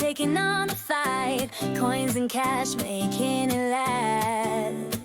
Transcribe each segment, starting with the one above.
taking on a fight. Coins and cash making it last.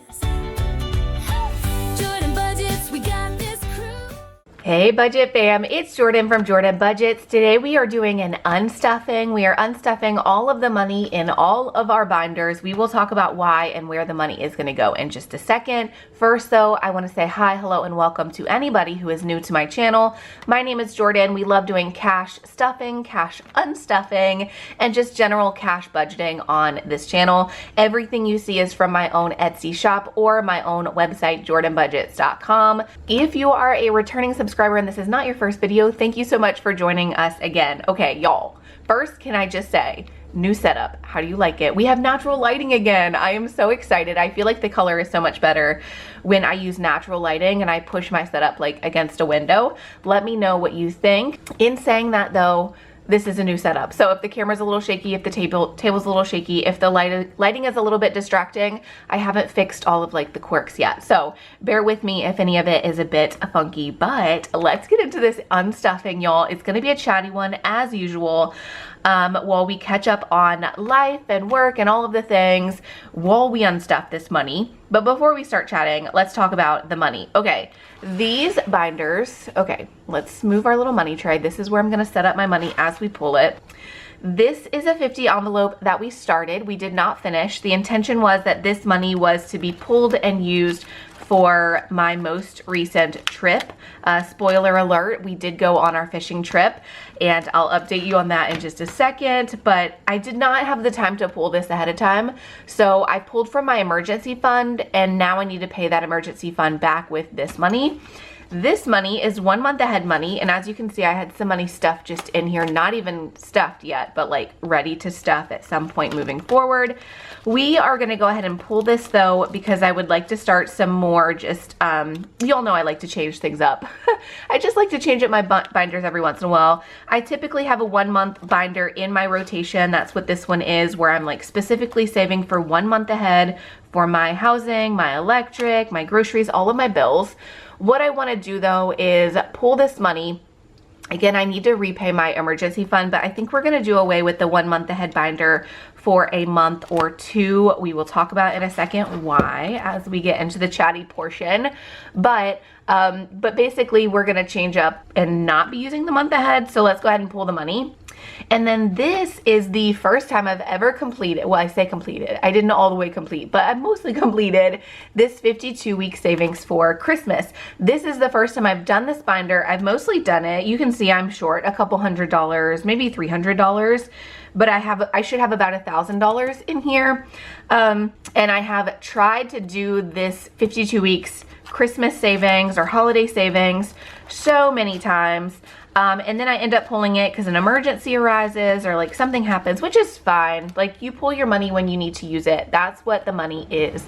Jordan Budgets, we got this crew. Hey Budget fam, it's Jordan from Jordan Budgets. Today we are doing an unstuffing. We are unstuffing all of the money in all of our binders. We will talk about why and where the money is going to go in just a second. First though, I want to say hi, hello, and welcome to anybody who is new to my channel. My name is Jordan. We love doing cash stuffing, cash unstuffing, and just general cash budgeting on this channel. Everything you see is from my own Etsy shop or my own website, jordanbudgets.com. If you are a returning subscriber and this is not your first video, thank you so much for joining us again. Okay, y'all, first, can I just say, new setup. How do you like it? We have natural lighting again. I am so excited. I feel like the color is so much better when I use natural lighting and I push my setup like against a window. Let me know what you think. In saying that though, this is a new setup. So if the camera's a little shaky, if the table's a little shaky, if the lighting is a little bit distracting, I haven't fixed all of like the quirks yet. So bear with me if any of it is a bit funky, but let's get into this unstuffing, y'all. It's gonna be a chatty one as usual. While we catch up on life and work and all of the things while we unstuff this money. But before we start chatting, let's talk about the money. Okay, these binders, okay, let's move our little money tray. This is where I'm gonna set up my money as we pull it. This is a 50 envelope that we started. We did not finish. The intention was that this money was to be pulled and used for my most recent trip. Spoiler alert, we did go on our fishing trip and I'll update you on that in just a second, but I did not have the time to pull this ahead of time. So I pulled from my emergency fund and now I need to pay that emergency fund back with this money. This money is 1 month ahead money, and as you can see, I had some money stuffed just in here, not even stuffed yet, but like ready to stuff at some point moving forward. We are gonna go ahead and pull this though, because I would like to start some more just, you all know I like to change things up. I just like to change up my binders every once in a while. I typically have a 1 month binder in my rotation. That's what this one is, where I'm like specifically saving for 1 month ahead for my housing, my electric, my groceries, all of my bills. What I want to do though is pull this money. Again, I need to repay my emergency fund, but I think we're going to do away with the 1 month ahead binder for a month or two. We will talk about in a second why as we get into the chatty portion. But basically we're going to change up and not be using the month ahead. So let's go ahead and pull the money. And then this is the first time I've ever completed, well, I say completed, I didn't all the way complete, but I mostly completed this 52-week savings for Christmas. This is the first time I've done this binder. I've mostly done it. You can see I'm short a couple $100, maybe $300, but I should have about $1,000 in here. And I have tried to do this 52 weeks Christmas savings or holiday savings so many times. And then I end up pulling it because an emergency arises or like something happens, which is fine. Like you pull your money when you need to use it. That's what the money is.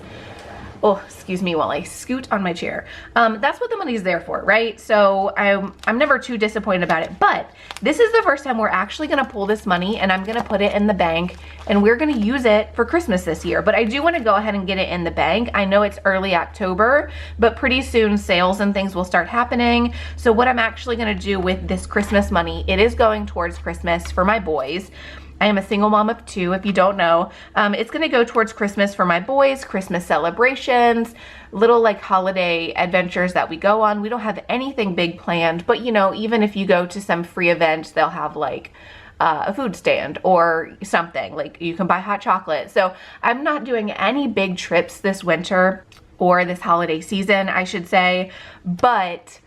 Oh, excuse me while I scoot on my chair. That's what the money is there for, right? So I'm never too disappointed about it, but this is the first time we're actually gonna pull this money and I'm gonna put it in the bank and we're gonna use it for Christmas this year. But I do wanna go ahead and get it in the bank. I know it's early October, but pretty soon sales and things will start happening. So what I'm actually gonna do with this Christmas money, it is going towards Christmas for my boys. I am a single mom of two, if you don't know. It's gonna go towards Christmas for my boys, Christmas celebrations, little like holiday adventures that we go on. We don't have anything big planned, but you know, even if you go to some free event, they'll have like a food stand or something, like you can buy hot chocolate. So I'm not doing any big trips this winter or this holiday season, I should say, but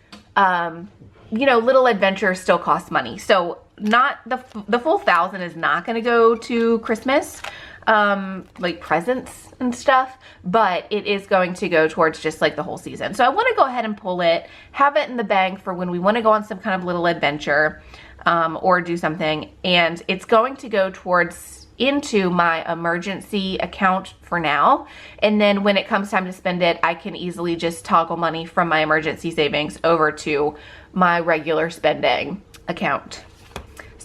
you know, little adventures still cost money. So not the full 1,000 is not going to go to Christmas, like presents and stuff, but it is going to go towards just like the whole season. So I want to go ahead and pull it, have it in the bank for when we want to go on some kind of little adventure, or do something. And it's going to go towards into my emergency account for now. And then when it comes time to spend it, I can easily just toggle money from my emergency savings over to my regular spending account.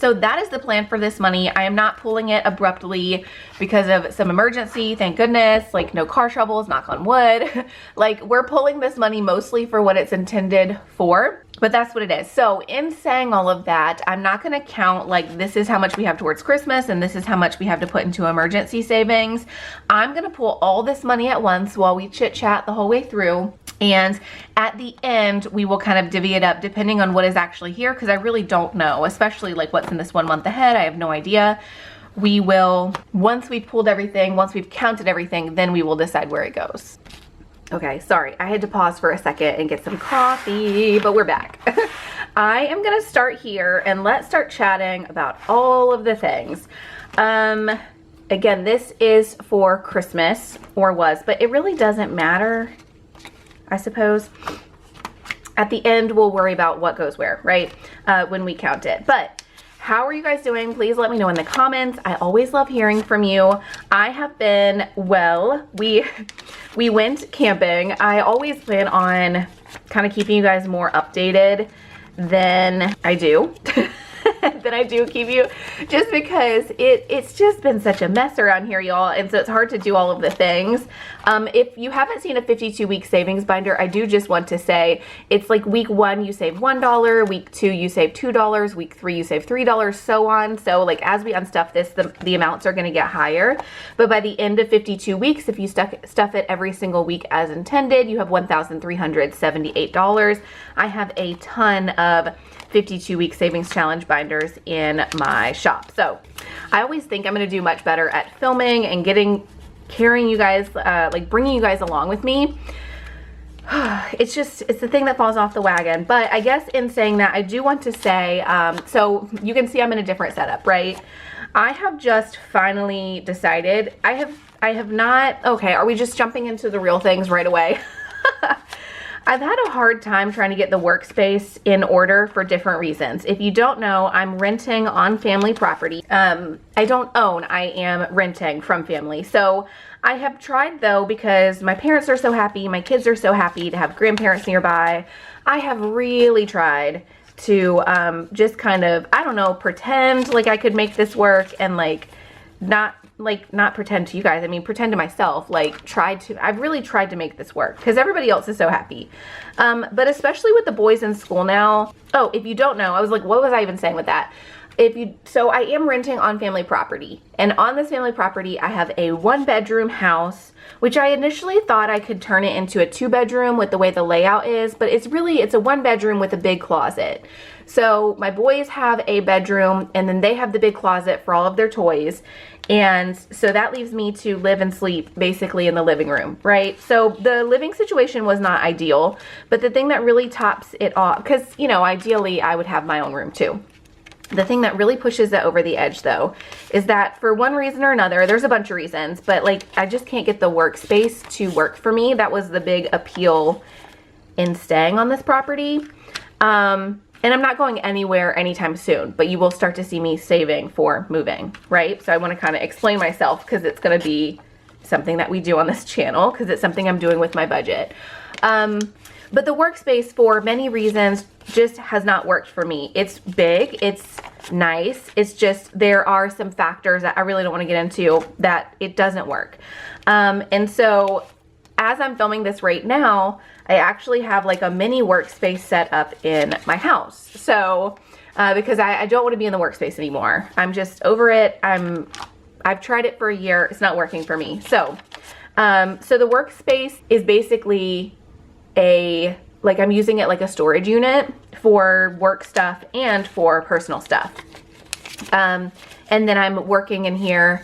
So that is the plan for this money. I am not pulling it abruptly because of some emergency, thank goodness, like no car troubles, knock on wood. Like, we're pulling this money mostly for what it's intended for, but that's what it is. So in saying all of that, I'm not gonna count like this is how much we have towards Christmas and this is how much we have to put into emergency savings. I'm gonna pull all this money at once while we chit chat the whole way through. And at the end, we will kind of divvy it up depending on what is actually here, because I really don't know, especially like what's in this 1 month ahead. I have no idea. We will, once we've pulled everything, once we've counted everything, then we will decide where it goes. Okay, sorry, I had to pause for a second and get some coffee, but we're back. I am gonna start here and let's start chatting about all of the things. Again, this is for Christmas, or was, but it really doesn't matter, I suppose. At the end, we'll worry about what goes where, right? When we count it. But how are you guys doing? Please let me know in the comments. I always love hearing from you. I have been well. We went camping. I always plan on kind of keeping you guys more updated than I do. Keep you, just because it's just been such a mess around here, y'all, and so it's hard to do all of the things. If you haven't seen a 52-week savings binder, I do just want to say it's like week 1 you save $1, week 2 you save $2, week 3 you save $3, so on. So like as we unstuff this, the amounts are going to get higher, but by the end of 52 weeks, if you stuff it every single week as intended, you have $1,378. I have a ton of 52-week savings challenge binders in my shop. So I always think I'm going to do much better at filming and carrying you guys, like bringing you guys along with me. It's the thing that falls off the wagon. But I guess in saying that, I do want to say, so you can see I'm in a different setup, right? I have just finally decided, I have not, okay, are we just jumping into the real things right away? I've had a hard time trying to get the workspace in order for different reasons. If you don't know, I'm renting on family property. I don't own, I am renting from family. So I have tried though, because my parents are so happy, my kids are so happy to have grandparents nearby. I have really tried to just kind of, I don't know, pretend like I could make this work and not pretend to you guys, I mean pretend to myself, I've really tried to make this work because everybody else is so happy. But especially with the boys in school now. Oh, if you don't know, I was like, what was I even saying with that? So I am renting on family property, and on this family property I have a 1-bedroom house, which I initially thought I could turn it into a 2-bedroom with the way the layout is, but it's a 1-bedroom with a big closet. So my boys have a bedroom, and then they have the big closet for all of their toys. And so that leaves me to live and sleep basically in the living room, right? So the living situation was not ideal, but the thing that really tops it off, because, you know, ideally I would have my own room too. The thing that really pushes it over the edge though, is that for one reason or another, there's a bunch of reasons, but like I just can't get the workspace to work for me. That was the big appeal in staying on this property. And I'm not going anywhere anytime soon, but you will start to see me saving for moving, right? So I want to kind of explain myself because it's going to be something that we do on this channel because it's something I'm doing with my budget. But the workspace, for many reasons, just has not worked for me. It's big, it's nice, it's just there are some factors that I really don't want to get into that it doesn't work. And so as I'm filming this right now, I actually have like a mini workspace set up in my house. So, because I don't want to be in the workspace anymore. I'm just over it. I've tried it for a year. It's not working for me. So, so the workspace is basically I'm using it like a storage unit for work stuff and for personal stuff. And then I'm working in here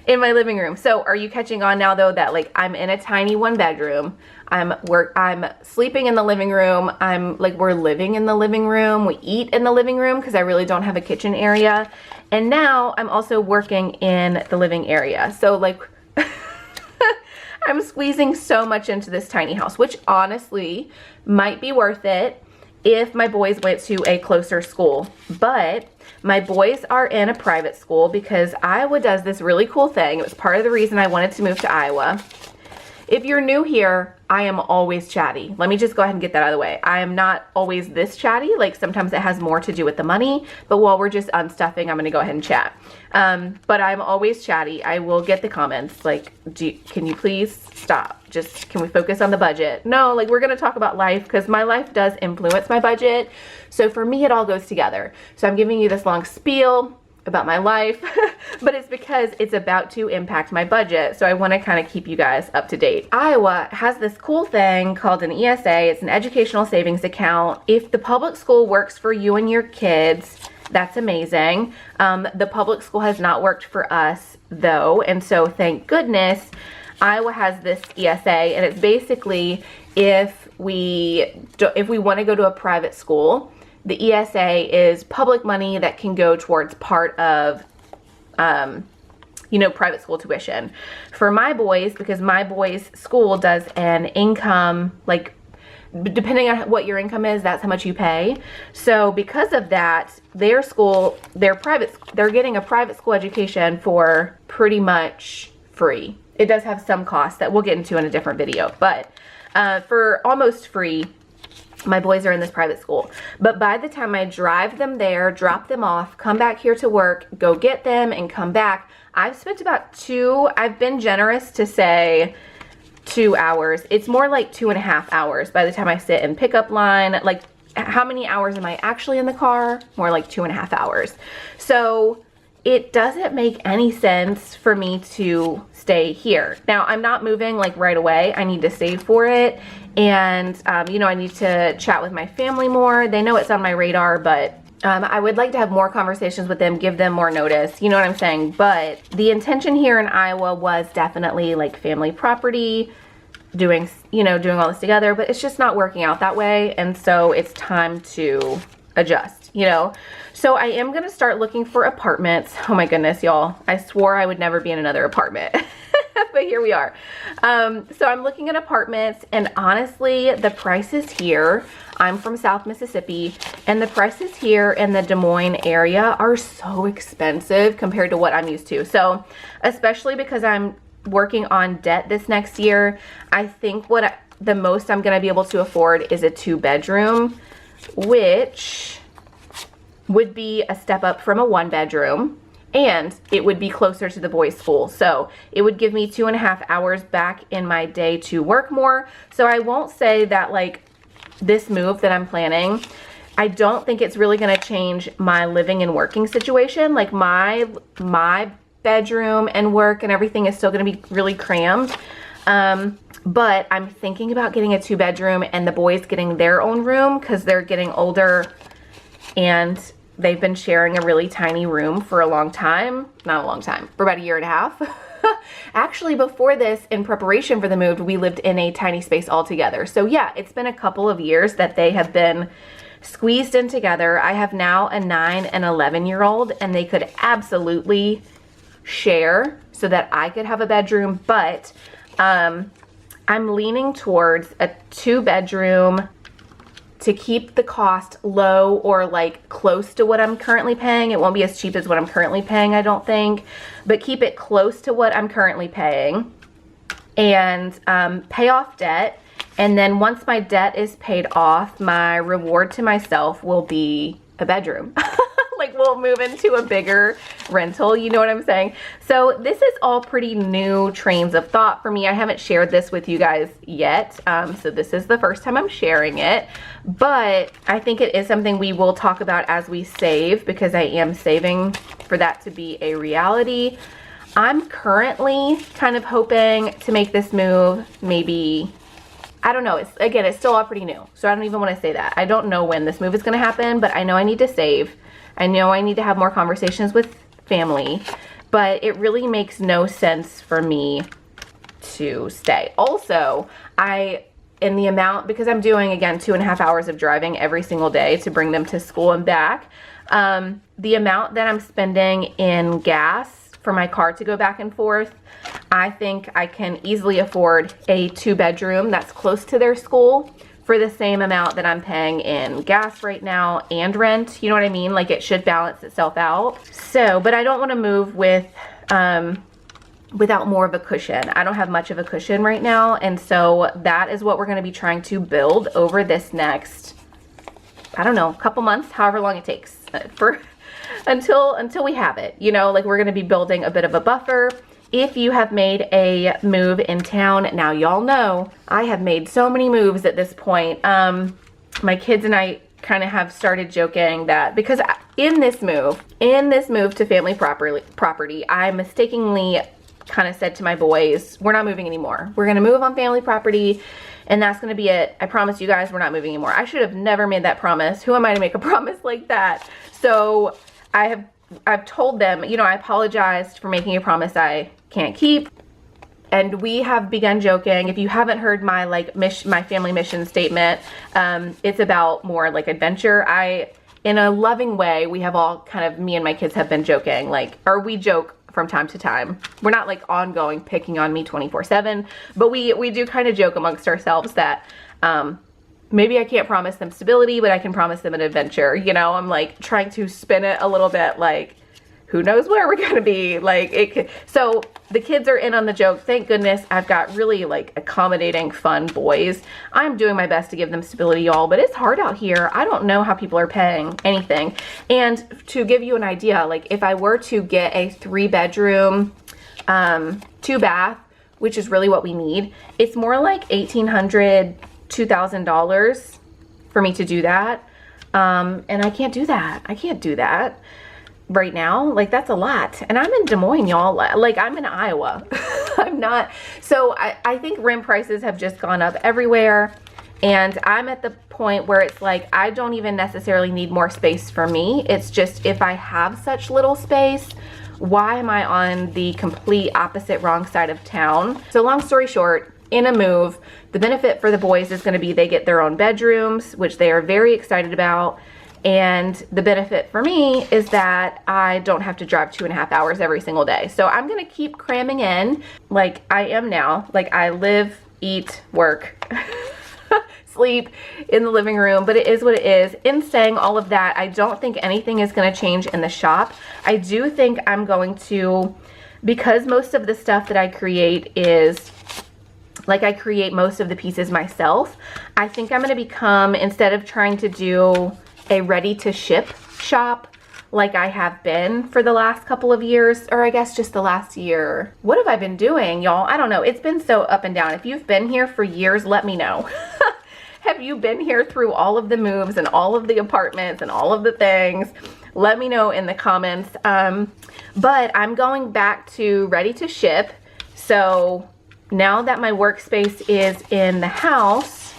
in my living room. So are you catching on now though that like I'm in a tiny 1-bedroom. I'm sleeping in the living room. We're living in the living room. We eat in the living room because I really don't have a kitchen area. And now I'm also working in the living area. So like I'm squeezing so much into this tiny house, which honestly might be worth it if my boys went to a closer school. But my boys are in a private school because Iowa does this really cool thing. It was part of the reason I wanted to move to Iowa. If you're new here, I am always chatty. Let me just go ahead and get that out of the way. I am not always this chatty. Like sometimes it has more to do with the money, but while we're just unstuffing, I'm gonna go ahead and chat. But I'm always chatty. I will get the comments like, can you please stop? Just, can we focus on the budget? No, like we're gonna talk about life because my life does influence my budget. So for me, it all goes together. So I'm giving you this long spiel about my life, but it's because it's about to impact my budget. So I want to kind of keep you guys up to date. Iowa has this cool thing called an ESA. It's an educational savings account. If the public school works for you and your kids, that's amazing. The public school has not worked for us though. And so thank goodness Iowa has this ESA, and it's basically if we want to go to a private school, the ESA is public money that can go towards part of, private school tuition. For my boys, because my boys' school does an income, like, depending on what your income is, that's how much you pay. So because of that, their school, they're getting a private school education for pretty much free. It does have some costs that we'll get into in a different video, but for almost free, my boys are in this private school. But by the time I drive them there, drop them off, come back here to work, go get them and come back, I've spent about I've been generous to say 2 hours. It's more like 2.5 hours by the time I sit in pickup line. Like, how many hours am I actually in the car? More like 2.5 hours. So it doesn't make any sense for me to stay here. Now, I'm not moving like right away. I need to save for it. And, I need to chat with my family more. They know it's on my radar, but I would like to have more conversations with them, give them more notice. You know what I'm saying? But the intention here in Iowa was definitely like family property, doing all this together, but it's just not working out that way. And so it's time to adjust, So I am going to start looking for apartments. Oh my goodness, y'all. I swore I would never be in another apartment, but here we are. So I'm looking at apartments, and honestly, the prices here, I'm from South Mississippi, and the prices here in the Des Moines area are so expensive compared to what I'm used to. So especially because I'm working on debt this next year, I think the most I'm going to be able to afford is a 2-bedroom, which would be a step up from a 1-bedroom, and it would be closer to the boys' school. So it would give me 2.5 hours back in my day to work more. So I won't say that like this move that I'm planning, I don't think it's really going to change my living and working situation. Like my bedroom and work and everything is still going to be really crammed. But I'm thinking about getting a 2-bedroom and the boys getting their own room because they're getting older and they've been sharing a really tiny room for a long time. Not a long time, for about 1.5 years. Actually, before this, in preparation for the move, we lived in a tiny space all together. So yeah, it's been a couple of years that they have been squeezed in together. I have now a 9 and 11-year-old, and they could absolutely share so that I could have a bedroom, but I'm leaning towards a 2-bedroom to keep the cost low or like close to what I'm currently paying. It won't be as cheap as what I'm currently paying, I don't think, but keep it close to what I'm currently paying and pay off debt. And then once my debt is paid off, my reward to myself will be a bedroom. Like we'll move into a bigger rental, you know what I'm saying? So this is all pretty new trains of thought for me. I haven't shared this with you guys yet. So this is the first time I'm sharing it, but I think it is something we will talk about as we save, because I am saving for that to be a reality. I'm currently kind of hoping to make this move maybe, I don't know. It's still all pretty new. So I don't even want to say that. I don't know when this move is going to happen, but I know I need to save. I know I need to have more conversations with family, but it really makes no sense for me to stay. Also, in the amount, because I'm doing, again, 2.5 hours of driving every single day to bring them to school and back, the amount that I'm spending in gas for my car to go back and forth, I think I can easily afford a 2-bedroom that's close to their school for the same amount that I'm paying in gas right now and rent. You know what I mean? Like it should balance itself out. So, but I don't want to move with without more of a cushion. I don't have much of a cushion right now, and so that is what we're going to be trying to build over this next, I don't know, couple months, however long it takes for until we have it. You know, like we're going to be building a bit of a buffer. If you have made a move in town, now y'all know I have made so many moves at this point. My kids and I kind of have started joking that because in this move to family property, I mistakenly kind of said to my boys, we're not moving anymore. We're going to move on family property, and that's going to be it. I promise you guys, we're not moving anymore. I should have never made that promise. Who am I to make a promise like that? So I've told them, you know, I apologized for making a promise I can't keep. And we have begun joking. If you haven't heard my my family mission statement, it's about more like adventure. In a loving way, we have all kind of, me and my kids have been joking, like, or we joke from time to time. We're not like ongoing picking on me 24/7, but we do kind of joke amongst ourselves that maybe I can't promise them stability, but I can promise them an adventure. You know, I'm like trying to spin it a little bit, like, who knows where we're gonna be, like it could. So the kids are in on the joke. Thank goodness I've got really like accommodating, fun boys. I'm doing my best to give them stability, y'all, but it's hard out here. I don't know how people are paying anything. And to give you an idea, like if I were to get a 3-bedroom, 2-bath, which is really what we need, it's more like $1,800, $2,000 for me to do that. And I can't do that. I can't do that right now. Like, that's a lot. And I'm in Des Moines, y'all. Like, I'm in Iowa. I'm not. So I think rent prices have just gone up everywhere. And I'm at the point where it's like, I don't even necessarily need more space for me. It's just, if I have such little space, why am I on the complete opposite wrong side of town? So long story short, in a move, the benefit for the boys is going to be they get their own bedrooms, which they are very excited about. And the benefit for me is that I don't have to drive 2.5 hours every single day. So I'm going to keep cramming in like I am now. Like, I live, eat, work, sleep in the living room, but it is what it is. In saying all of that, I don't think anything is going to change in the shop. I do think I'm going to, because most of the stuff that I create is, like, I create most of the pieces myself, I think I'm going to become, instead of trying to do a ready to ship shop like I have been for the last couple of years, or I guess just the last year. What have I been doing, y'all? I don't know. It's been so up and down. If you've been here for years, let me know. Have you been here through all of the moves and all of the apartments and all of the things? Let me know in the comments. But I'm going back to ready to ship. So now that my workspace is in the house,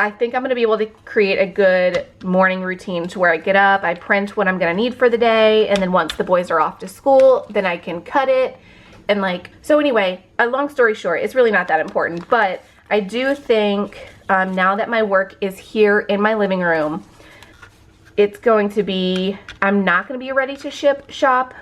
I think I'm going to be able to create a good morning routine to where I get up, I print what I'm going to need for the day, and then once the boys are off to school, then I can cut it. And like, so anyway, a long story short, it's really not that important, but I do think now that my work is here in my living room, it's going to be, I'm not going to be a ready to ship shop,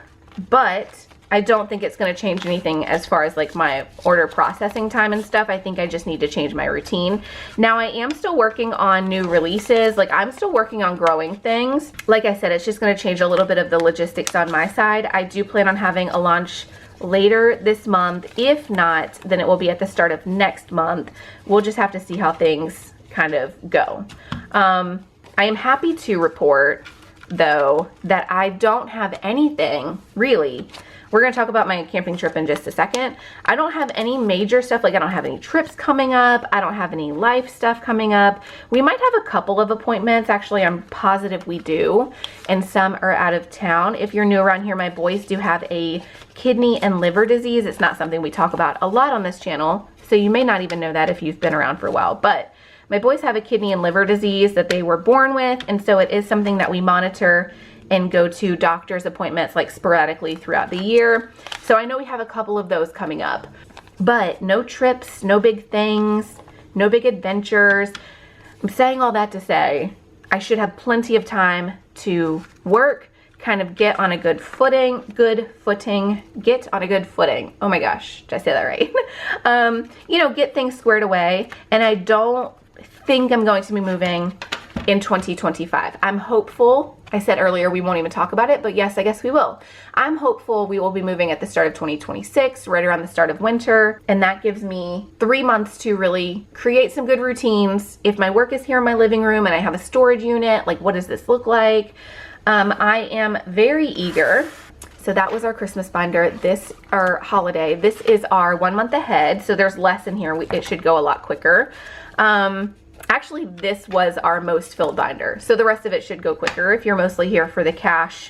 but I don't think it's going to change anything as far as like my order processing time and stuff. I think I just need to change my routine. Now, I am still working on new releases. Like, I'm still working on growing things. Like I said, it's just going to change a little bit of the logistics on my side. I do plan on having a launch later this month. If not, then it will be at the start of next month. We'll just have to see how things kind of go. I am happy to report, though, that I don't have anything really. We're going to talk about my camping trip in just a second. I don't have any major stuff. Like, I don't have any trips coming up. I don't have any life stuff coming up. We might have a couple of appointments. Actually, I'm positive we do. And some are out of town. If you're new around here, my boys do have a kidney and liver disease. It's not something we talk about a lot on this channel, so you may not even know that if you've been around for a while. But my boys have a kidney and liver disease that they were born with, and so it is something that we monitor and go to doctor's appointments like sporadically throughout the year. So I know we have a couple of those coming up, but no trips, no big things, no big adventures. I'm saying all that to say I should have plenty of time to work, kind of get on a good footing, get on a good footing. Oh my gosh, did I say that right? You know, get things squared away. And I don't think I'm going to be moving in 2025. I'm hopeful I said earlier we won't even talk about it, but yes, I guess we will. I'm hopeful we will be moving at the start of 2026, right around the start of winter, and that gives me 3 months to really create some good routines. If my work is here in my living room and I have a storage unit, like what does this look like? I am very eager. So that was our Christmas binder, our holiday. This is our 1 month ahead, so there's less in here. It should go a lot quicker. Actually, this was our most filled binder, so the rest of it should go quicker if you're mostly here for the cash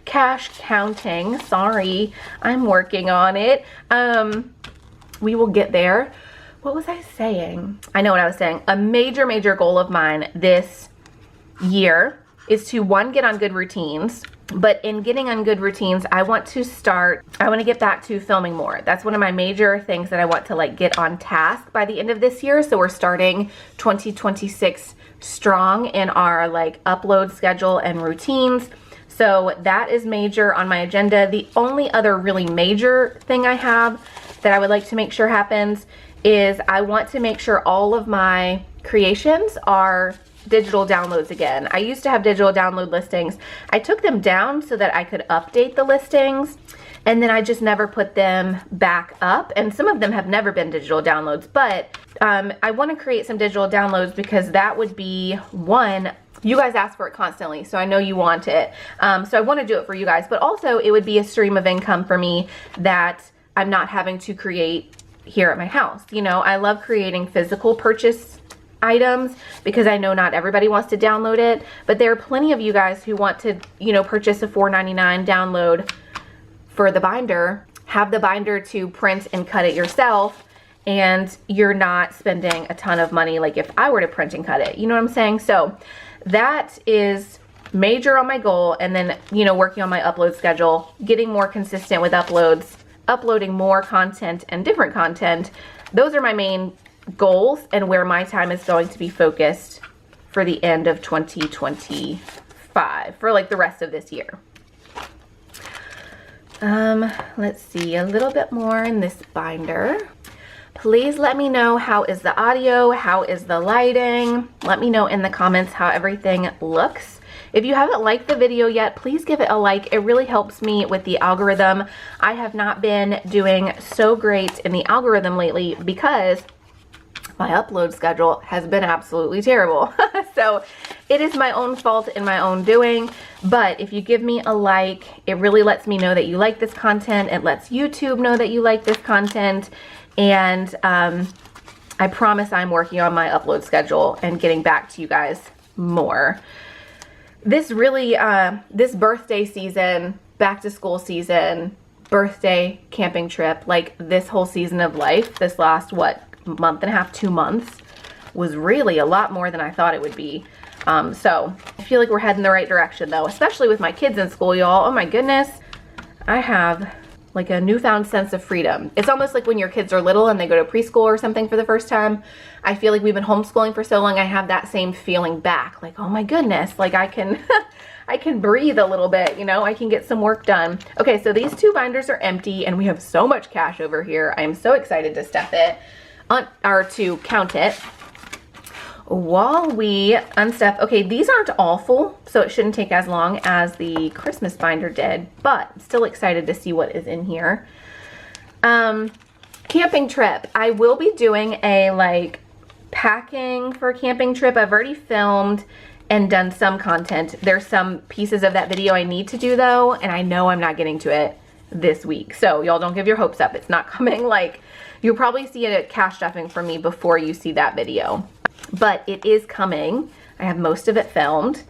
cash counting. Sorry, I'm working on it. We will get there. What was I saying? I know what I was saying. A major goal of mine this year is to, one, get on good routines. But in getting on good routines, I want to get back to filming more. That's one of my major things that I want to like get on task by the end of this year. So we're starting 2026 strong in our like upload schedule and routines. So that is major on my agenda. The only other really major thing I have that I would like to make sure happens is I want to make sure all of my creations are digital downloads again. I used to have digital download listings. I took them down so that I could update the listings, and then I just never put them back up, and some of them have never been digital downloads, but I want to create some digital downloads because that would be one, you guys ask for it constantly, so I know you want it. So I want to do it for you guys, but also it would be a stream of income for me that I'm not having to create here at my house. You know, I love creating physical purchase items because I know not everybody wants to download it, but there are plenty of you guys who want to, you know, purchase a $4.99 download for the binder, have the binder to print and cut it yourself, and you're not spending a ton of money like if I were to print and cut it. You know what I'm saying? So that is major on my goal, and then, you know, working on my upload schedule, getting more consistent with uploads, uploading more content and different content. Those are my main goals and where my time is going to be focused for the end of 2025, for like the rest of this year. Let's see, a little bit more in this binder. Please let me know, how is the audio, how is the lighting? Let me know in the comments how everything looks. If you haven't liked the video yet, please give it a like. It really helps me with the algorithm. I have not been doing so great in the algorithm lately because my upload schedule has been absolutely terrible. So it is my own fault and my own doing, but if you give me a like, it really lets me know that you like this content. It lets YouTube know that you like this content, and I promise I'm working on my upload schedule and getting back to you guys more. This really, this birthday season, back to school season, birthday, camping trip, like this whole season of life, this last, what, month and a half, 2 months, was really a lot more than I thought it would be. So I feel like we're heading the right direction though, especially with my kids in school, y'all. Oh my goodness. I have like a newfound sense of freedom. It's almost like when your kids are little and they go to preschool or something for the first time. I feel like we've been homeschooling for so long, I have that same feeling back. Like, oh my goodness, like I can I can breathe a little bit, you know, I can get some work done. Okay, so these 2 binders are empty and we have so much cash over here. I am so excited to stuff it. Or to count it while we unstuff. Okay, these aren't all full, so it shouldn't take as long as the Christmas binder did, but I'm still excited to see what is in here. Camping trip. I will be doing a like packing for a camping trip. I've already filmed and done some content. There's some pieces of that video I need to do though, and I know I'm not getting to it this week. So y'all don't give your hopes up. It's not coming. Like, you'll probably see it at cash stuffing from me before you see that video, but it is coming. I have most of it filmed.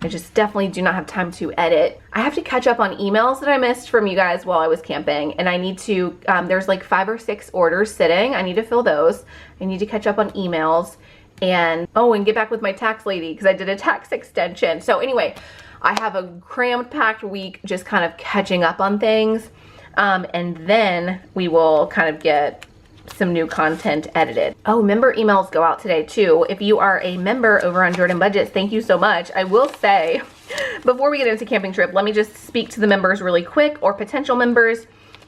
I just definitely do not have time to edit. I have to catch up on emails that I missed from you guys while I was camping, and I need to, there's like 5 or 6 orders sitting. I need to fill those. I need to catch up on emails and, oh, and get back with my tax lady because I did a tax extension. So anyway, I have a crammed packed week just kind of catching up on things, and then we will kind of get some new content edited. Oh, member emails go out today too. If you are a member over on Jordan Budgets, thank you so much. I will say, before we get into camping trip, let me just speak to the members really quick, or potential members.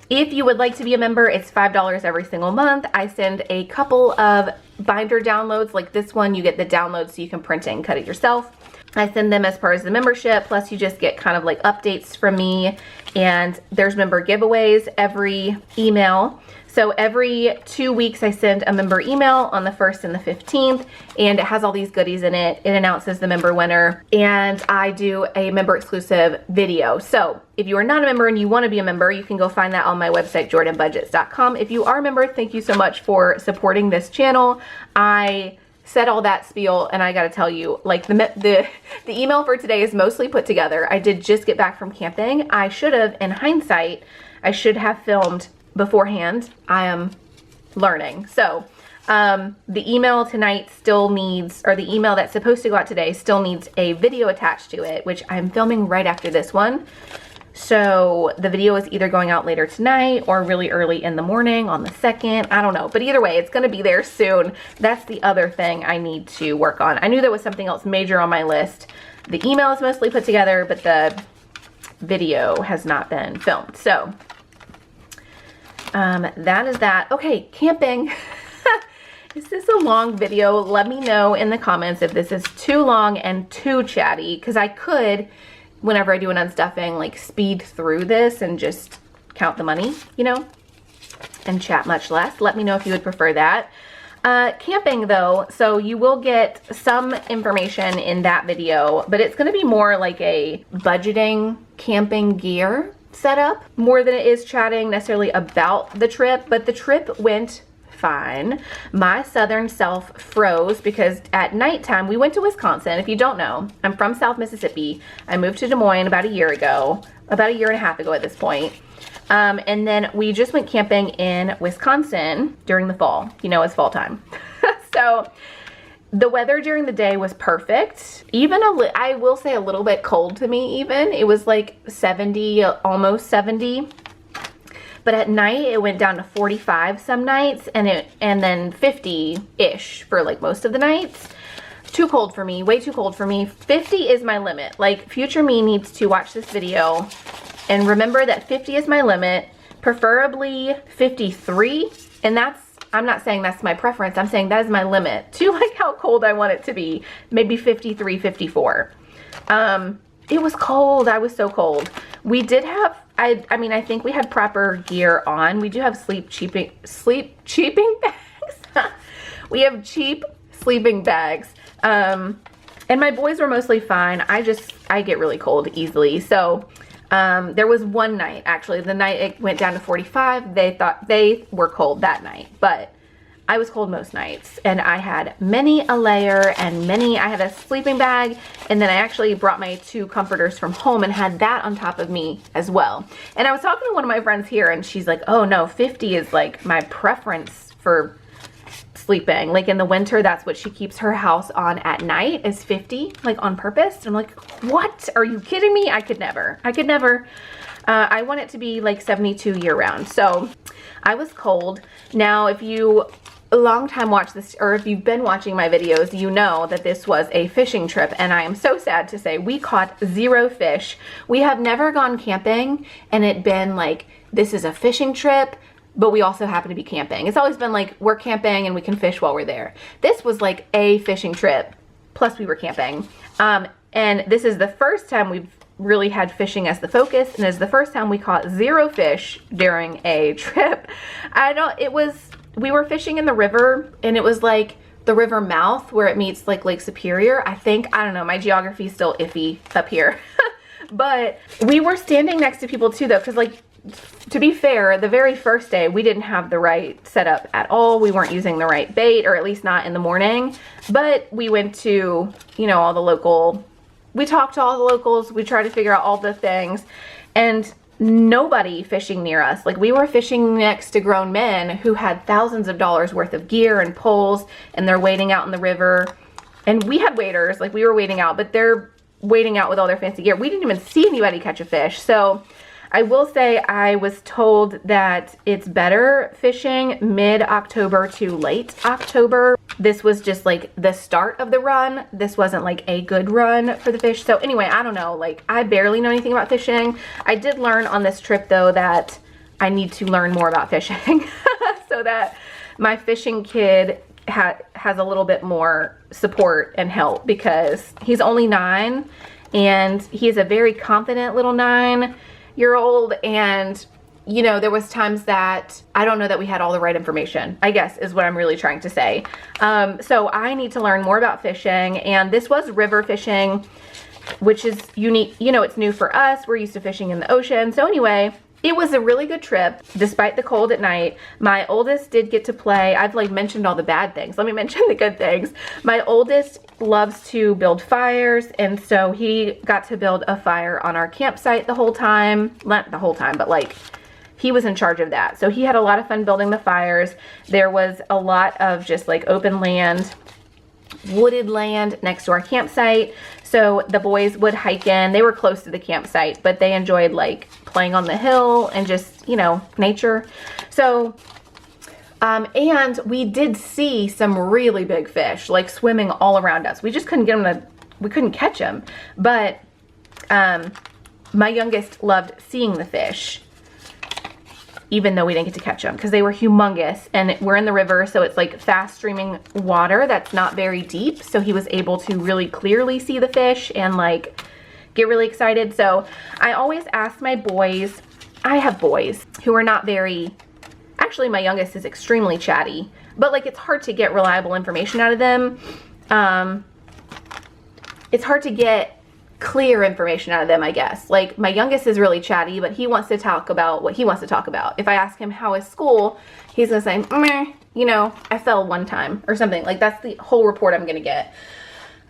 If you would like to be a member, it's $5 every single month. I send a couple of binder downloads like this one. You get the download so you can print it and cut it yourself. I send them as part of the membership, plus you just get kind of like updates from me, and there's member giveaways every email. So every 2 weeks I send a member email on the 1st and the 15th, and it has all these goodies in it. It announces the member winner, and I do a member exclusive video. So if you are not a member and you want to be a member, you can go find that on my website, jordanbudgets.com. If you are a member, thank you so much for supporting this channel. I said all that spiel, and I gotta tell you, like the email for today is mostly put together. I did just get back from camping. I should have, in hindsight, I should have filmed beforehand. I am learning. So the email tonight still needs, or the email that's supposed to go out today still needs a video attached to it, which I'm filming right after this one. So the video is either going out later tonight or really early in the morning on the 2nd. I don't know. But either way, it's going to be there soon. That's the other thing I need to work on. I knew there was something else major on my list. The email is mostly put together, but the video has not been filmed. So that is that. Okay, camping. Is this a long video? Let me know in the comments if this is too long and too chatty, because I could, whenever I do an unstuffing, like speed through this and just count the money, you know, and chat much less. Let me know if you would prefer that. Camping though, so you will get some information in that video, but it's going to be more like a budgeting camping gear setup more than it is chatting necessarily about the trip. But the trip went fine. My southern self froze because at nighttime, we went to Wisconsin. If you don't know, I'm from South Mississippi. I moved to Des Moines about a year ago, about a year and a half ago at this point. And then we just went camping in Wisconsin during the fall. You know, it's fall time. So the weather during the day was perfect. Even I will say a little bit cold to me even. It was like 70, almost 70. But at night it went down to 45 some nights, and then 50-ish for like most of the nights. Too cold for me, way too cold for me. 50 is my limit. Like, future me needs to watch this video and remember that 50 is my limit, preferably 53. And that's, I'm not saying that's my preference, I'm saying that is my limit to like how cold I want it to be. Maybe 53, 54. It was cold. I was so cold. We did have, I mean, I think we had proper gear on. We do have sleep cheaping bags. We have cheap sleeping bags. And my boys were mostly fine. I get really cold easily. So there was one night, actually, the night it went down to 45, they thought they were cold that night, but I was cold most nights, and I had many a layer and I had a sleeping bag, and then I actually brought my 2 comforters from home and had that on top of me as well. And I was talking to one of my friends here, and she's like, oh no, 50 is like my preference for sleeping. Like in the winter, that's what she keeps her house on at night, is 50, like on purpose. And I'm like, what? Are you kidding me? I could never. I want it to be like 72 year round. So I was cold. Now, if you a long time watch this, or if you've been watching my videos, you know that this was a fishing trip, and I am so sad to say we caught 0 fish. We have never gone camping and it been like, this is a fishing trip, but we also happen to be camping. It's always been like, we're camping and we can fish while we're there. This was like a fishing trip, plus we were camping. And this is the first time we've really had fishing as the focus, and it's the first time we caught 0 fish during a trip. We were fishing in the river, and it was like the river mouth where it meets like Lake Superior. I don't know, my geography is still iffy up here. But we were standing next to people too though, because like, to be fair, the very first day we didn't have the right setup at all. We weren't using the right bait, or at least not in the morning. But we went to, you know, we talked to all the locals, we tried to figure out all the things, and nobody fishing near us. Like, we were fishing next to grown men who had thousands of dollars worth of gear and poles, and they're wading out in the river. And we had waders, like we were wading out, but they're wading out with all their fancy gear. We didn't even see anybody catch a fish. So I will say I was told that it's better fishing mid-October to late October. This was just like the start of the run. This wasn't like a good run for the fish. So anyway, I don't know, like I barely know anything about fishing. I did learn on this trip though that I need to learn more about fishing so that my fishing kid has a little bit more support and help, because he's only 9 and he's a very confident little 9-year-old, and you know, there was times that I don't know that we had all the right information, I guess is what I'm really trying to say. So I need to learn more about fishing, and this was river fishing, which is unique. You know, it's new for us. We're used to fishing in the ocean. So anyway, it was a really good trip despite the cold at night. My oldest did get to play. I've like mentioned all the bad things. Let me mention the good things. My oldest loves to build fires, and so he got to build a fire on our campsite the whole time. Not the whole time, but like he was in charge of that. So he had a lot of fun building the fires. There was a lot of just like open land, wooded land next to our campsite. So the boys would hike in. They were close to the campsite, but they enjoyed like playing on the hill and just, you know, nature. So, and we did see some really big fish like swimming all around us. We just couldn't get them we couldn't catch them. But my youngest loved seeing the fish, even though we didn't get to catch them, because they were humongous, and we're in the river, so it's like fast streaming water that's not very deep, so he was able to really clearly see the fish and like get really excited. So I always ask my boys, I have boys who are not very, actually my youngest is extremely chatty, but like it's hard to get reliable information out of them. It's hard to get clear information out of them, I guess. Like my youngest is really chatty, but he wants to talk about what he wants to talk about. If I ask him how is school, he's gonna say, meh, you know, I fell one time or something. Like that's the whole report I'm gonna get.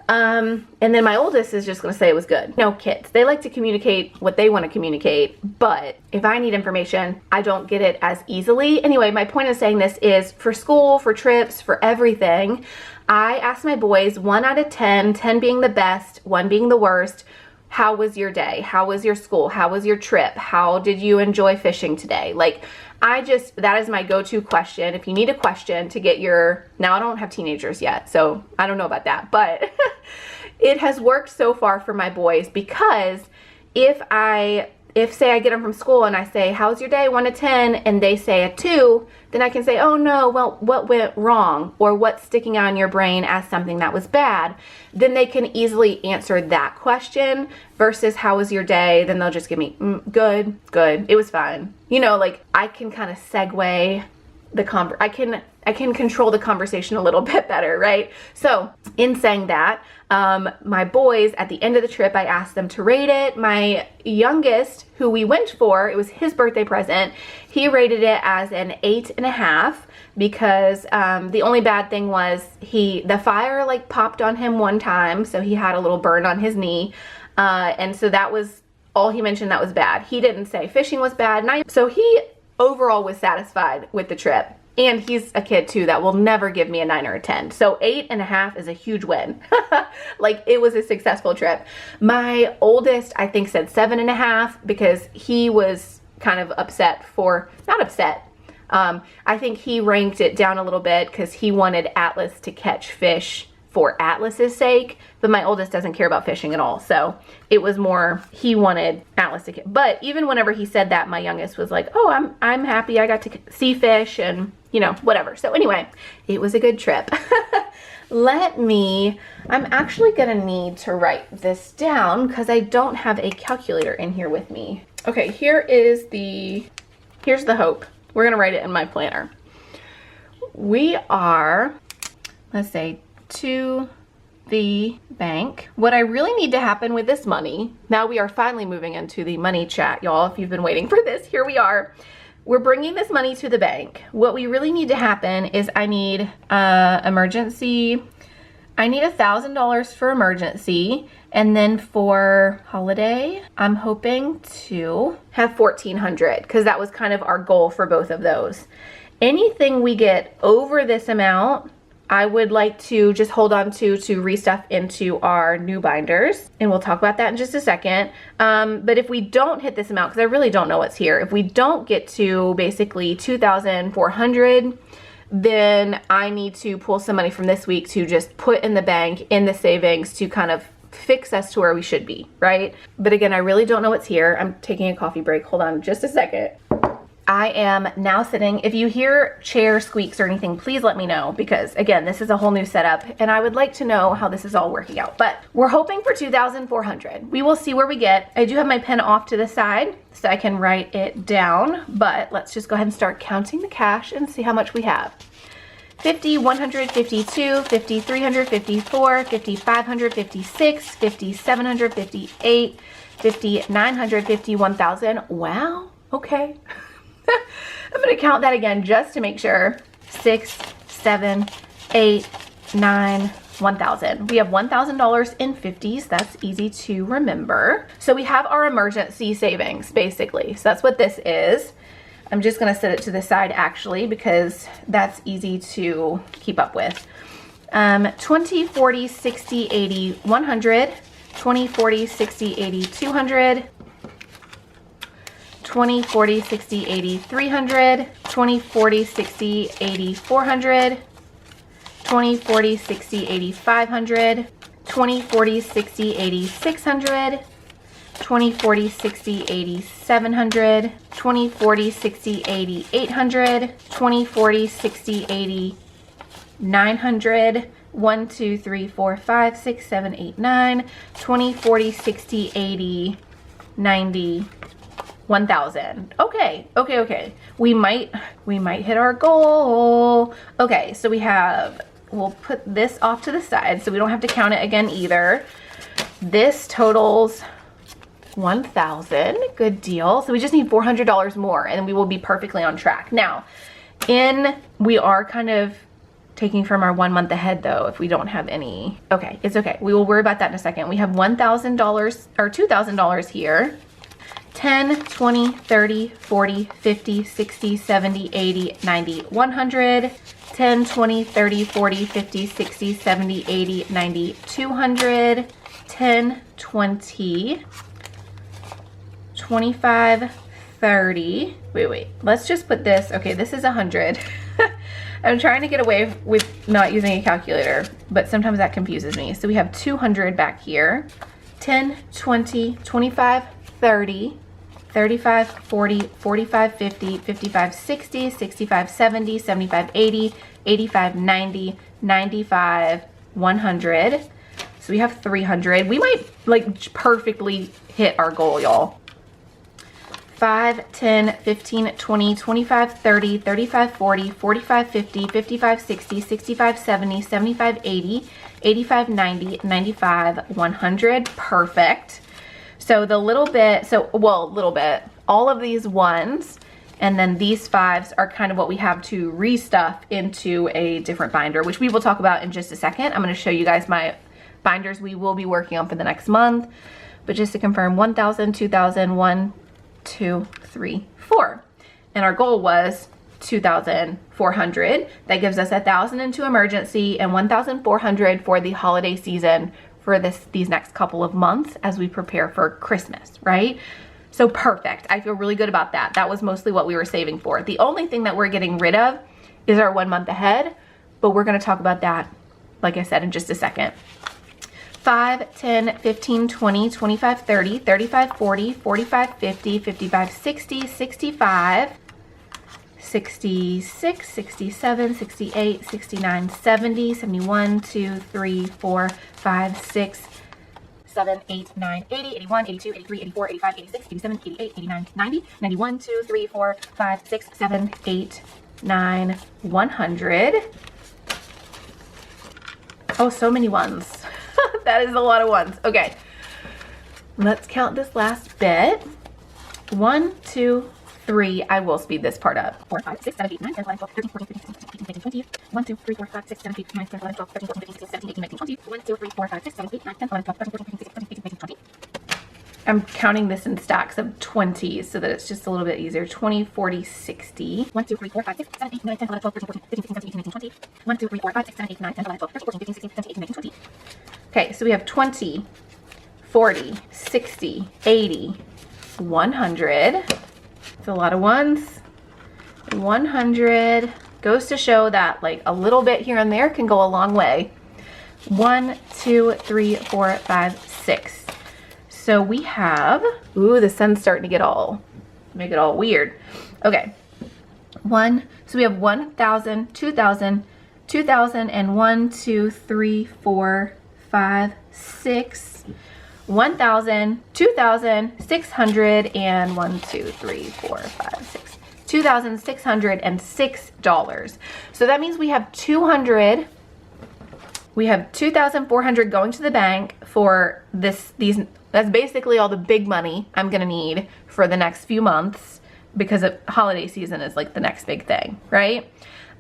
And then my oldest is just gonna say it was good. No, kids, they like to communicate what they want to communicate, but if I need information, I don't get it as easily. Anyway, my point of saying this is for school, for trips, for everything, I asked my boys 1 out of 10, 10 being the best, 1 being the worst, how was your day? How was your school? How was your trip? How did you enjoy fishing today? Like, that is my go-to question. If you need a question to get now I don't have teenagers yet, so I don't know about that, but it has worked so far for my boys, because if say I get them from school and I say, how's your day, 1 to 10, and they say a 2, then I can say, oh no, well, what went wrong? Or what's sticking out in your brain as something that was bad? Then they can easily answer that question versus how was your day? Then they'll just give me, good, it was fine. You know, like I can kind of segue I can control the conversation a little bit better, right? So in saying that, my boys, at the end of the trip, I asked them to rate it. My youngest, who we went for, it was his birthday present, he rated it as an 8.5, because the only bad thing was the fire like popped on him one time, so he had a little burn on his knee, and so that was all he mentioned that was bad. He didn't say fishing was bad, so he overall was satisfied with the trip. And he's a kid too that will never give me a 9 or a 10. So 8.5 is a huge win. Like it was a successful trip. My oldest, I think, said 7.5 because he was kind of upset not upset. I think he ranked it down a little bit because he wanted Atlas to catch fish for Atlas's sake, but my oldest doesn't care about fishing at all. So it was more, he wanted Atlas to catch. But even whenever he said that, my youngest was like, oh, I'm happy I got to see fish and, you know, whatever. So anyway, it was a good trip. I'm actually gonna need to write this down because I don't have a calculator in here with me. Okay, here's the hope. We're gonna write it in my planner. We are, let's say, to the bank. What I really need to happen with this money, now we are finally moving into the money chat, y'all. If you've been waiting for this, here we are. We're bringing this money to the bank. What we really need to happen is I need emergency. I need $1,000 for emergency, and then for holiday, I'm hoping to have $1,400 because that was kind of our goal for both of those. Anything we get over this amount, I would like to just hold on to restuff into our new binders, and we'll talk about that in just a second. But if we don't hit this amount, because I really don't know what's here, if we don't get to basically $2,400, then I need to pull some money from this week to just put in the bank, in the savings, to kind of fix us to where we should be, right? But again, I really don't know what's here. I'm taking a coffee break. Hold on just a second. I am now sitting. If you hear chair squeaks or anything, please let me know, because again, this is a whole new setup and I would like to know how this is all working out. But we're hoping for 2,400. We will see where we get. I do have my pen off to the side so I can write it down, but let's just go ahead and start counting the cash and see how much we have. 50, 100, 52, 50, 300, 54, 50, 500, 56, 50, 700, 58, 50, 900, 50, 1,000. Wow, okay. I'm gonna count that again just to make sure. 6, 7, 8, 9, 1,000. We have $1,000 in 50s. That's easy to remember. So we have our emergency savings, basically. So that's what this is. I'm just gonna set it to the side actually, because that's easy to keep up with. 20, 40, 60, 80, 100, 20, 40, 60, 80, 200, 20, 40, 60, 80, 300, 20, 40, 60, 80, 400, 20, 40, 60, 80, 500, 20, 40, 60, 80, 600, 20, 40, 60, 80, 700, 20, 40, 60, 80, 800, 20, 40, 60, 80, 900, 1, 2, 3, 4, 5, 6, 7, 8, 9, 20, 40, 60, 80, 90, 1,000. Okay, okay, okay. We might hit our goal. Okay, so we'll put this off to the side so we don't have to count it again either. This totals 1,000. Good deal. So we just need $400 more and we will be perfectly on track. Now, we are kind of taking from our 1 month ahead though if we don't have any. Okay, it's okay. We will worry about that in a second. We have $1,000 or $2,000 here. 10, 20, 30, 40, 50, 60, 70, 80, 90, 100. 10, 20, 30, 40, 50, 60, 70, 80, 90, 200. 10, 20, 25, 30. Wait. Let's just put this. Okay, this is 100. I'm trying to get away with not using a calculator, but sometimes that confuses me. So we have 200 back here. 10, 20, 25, 30, 35, 40, 45, 50, 55, 60, 65, 70, 75, 80, 85, 90, 95, 100. So we have 300. We might like perfectly hit our goal, y'all. 5, 10, 15, 20, 25, 30, 35, 40, 45, 50, 55, 60, 65, 70, 75, 80, 85, 90, 95, 100. Perfect. So the little bit, all of these ones and then these 5s are kind of what we have to restuff into a different binder, which we will talk about in just a second. I'm going to show you guys my binders we will be working on for the next month. But just to confirm, 1,000, 2,000, 1, 2, 3, 4. And our goal was 2,400. That gives us 1,000 into emergency and 1,400 for the holiday season for these next couple of months as we prepare for Christmas, right? So perfect. I feel really good about that. That was mostly what we were saving for. The only thing that we're getting rid of is our 1 month ahead, but we're going to talk about that, like I said, in just a second. 5, 10, 15, 20, 25, 30, 35, 40, 45, 50, 55, 60, 65, 66, 67, 68, 69, 70, 71, 2, 3, 4, 5, 6, 7, 8, 9, 80, 81, 82, 83, 84, 85, 86, 87, 88, 89, 90, 91, 2, 3, 4, 5, 6, 7, 8, 9, 100. Oh, so many ones. That is a lot of ones. Okay, let's count this last bit. 1, 2, 3. I will speed this part up. 4, 5, 6, 7, 8, 9, 10, 11, 12, 13, 14, 15, 16, 17, 18, 19, 20. 1, 2, 3, 4, 5, 6, 7, 8, 9, 10, 11, 12, 13, 14, 15, 16, 17, 18, 19, 20. 1, 2, 3, 4, 5, 6, 7, 8, 9, 10, 11, 12, 13, 14, 15, 16, 17, 18, 19, 20. I'm counting this in stacks of 20s so that it's just a little bit easier. 20, 40, 60. 1, 2, 3, 4, 5, 6, 7, 8, 9, 10, 11, 12, 13, 14, 15, 16, 17, 18, 19, 20. 1, 2, 3, 4, 5, 6, 7, 8, 9, 10, 11, 12, 13, 14, 15, 16, 17, 18, 19, 20. Okay, so we have 20, 40, 60, 80, 100. It's a lot of ones. 100 goes to show that like a little bit here and there can go a long way. 1, 2, 3, 4, 5, 6. So we have, ooh, the sun's starting to get all make it all weird. Okay. So we have 1,000, 2,000, 2,000, and 1, 2, 3, 4, 5, 6, 1,000, 2,000, 600, and 1, 2, 3, 4, 5, 6, $2,606. So that means we have 200. We have 2,400 going to the bank for these. That's basically all the big money I'm gonna need for the next few months, because of holiday season is like the next big thing, right?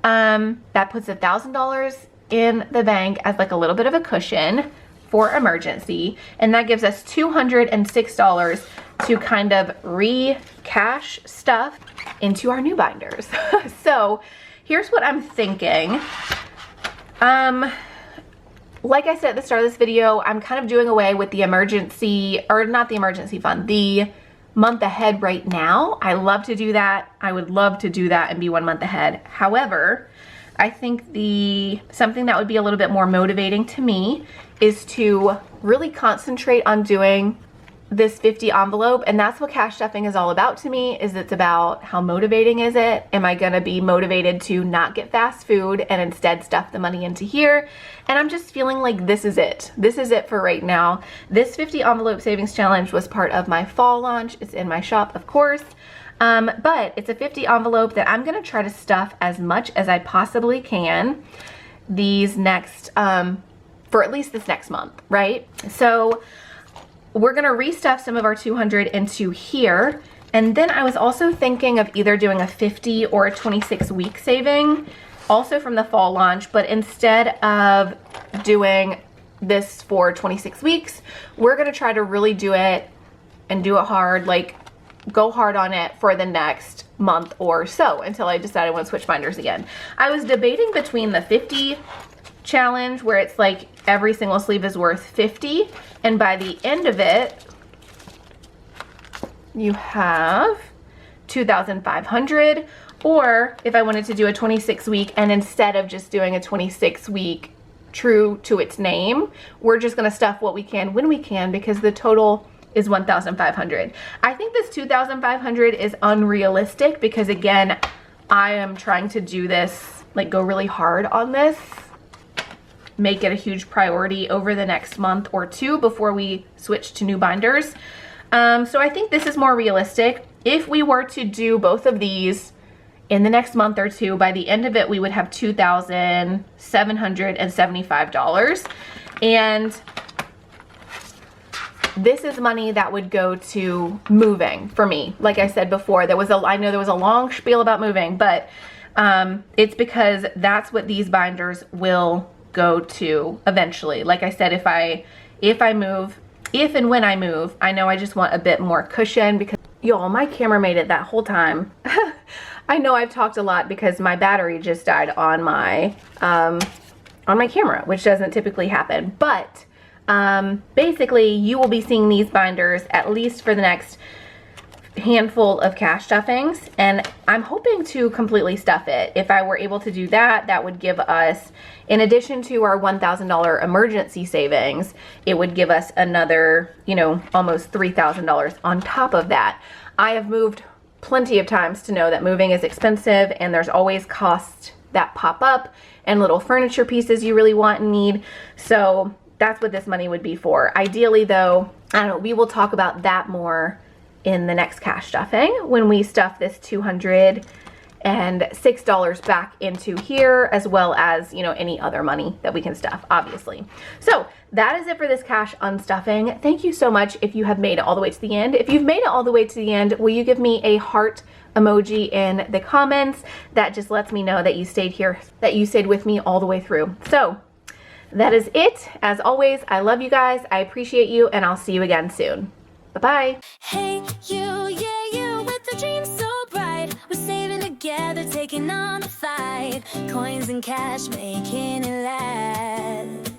That puts $1,000 in the bank as like a little bit of a cushion for emergency, and that gives us $206 to kind of re-cash stuff into our new binders. So here's what I'm thinking. Like I said at the start of this video, I'm kind of doing away with the emergency, or not the emergency fund, the month ahead right now. I love to do that. I would love to do that and be 1 month ahead. However, I think something that would be a little bit more motivating to me is to really concentrate on doing this 50 envelope, and that's what cash stuffing is all about to me. Is it's about how motivating is it? Am I gonna be motivated to not get fast food and instead stuff the money into here? And I'm just feeling like this is it. This is it for right now. This 50 envelope savings challenge was part of my fall launch. It's in my shop, of course. But it's a 50 envelope that I'm gonna try to stuff as much as I possibly can these next, for at least this next month, right? So we're gonna restuff some of our 200 into here. And then I was also thinking of either doing a 50 or a 26-week saving, also from the fall launch, but instead of doing this for 26 weeks, we're gonna try to really do it and do it hard, like go hard on it for the next month or so until I decide I want to switch binders again. I was debating between the 50 challenge, where it's like every single sleeve is worth 50, and by the end of it you have 2,500, or if I wanted to do a 26-week, and instead of just doing a 26-week true to its name, we're just gonna stuff what we can when we can, because the total is 1,500. I think this 2,500 is unrealistic, because again, I am trying to do this, like go really hard on this, make it a huge priority over the next month or two before we switch to new binders. So I think this is more realistic. If we were to do both of these in the next month or two, by the end of it, we would have $2,775. And this is money that would go to moving for me. Like I said before, I know there was a long spiel about moving, but it's because that's what these binders will go to eventually. Like I said, if and when I move, I know I just want a bit more cushion, because y'all, my camera made it that whole time. I know I've talked a lot because my battery just died on my camera, which doesn't typically happen. But basically, you will be seeing these binders at least for the next handful of cash stuffings, and I'm hoping to completely stuff it. If I were able to do that, that would give us, in addition to our $1,000 emergency savings, it would give us another, you know, almost $3,000 on top of that. I have moved plenty of times to know that moving is expensive, and there's always costs that pop up and little furniture pieces you really want and need. So that's what this money would be for. Ideally though, I don't know, we will talk about that more in the next cash stuffing when we stuff this $206 back into here, as well as, you know, any other money that we can stuff, obviously. So that is it for this cash unstuffing. Thank you so much if you have made it all the way to the end. If you've made it all the way to the end, will you give me a heart emoji in the comments? That just lets me know that you stayed here, that you stayed with me all the way through. So that is it. As always, I love you guys. I appreciate you, and I'll see you again soon. Bye-bye. Hey, you, yeah, you, with the dream so bright. We're saving together, taking on the fight. Coins and cash, making it last.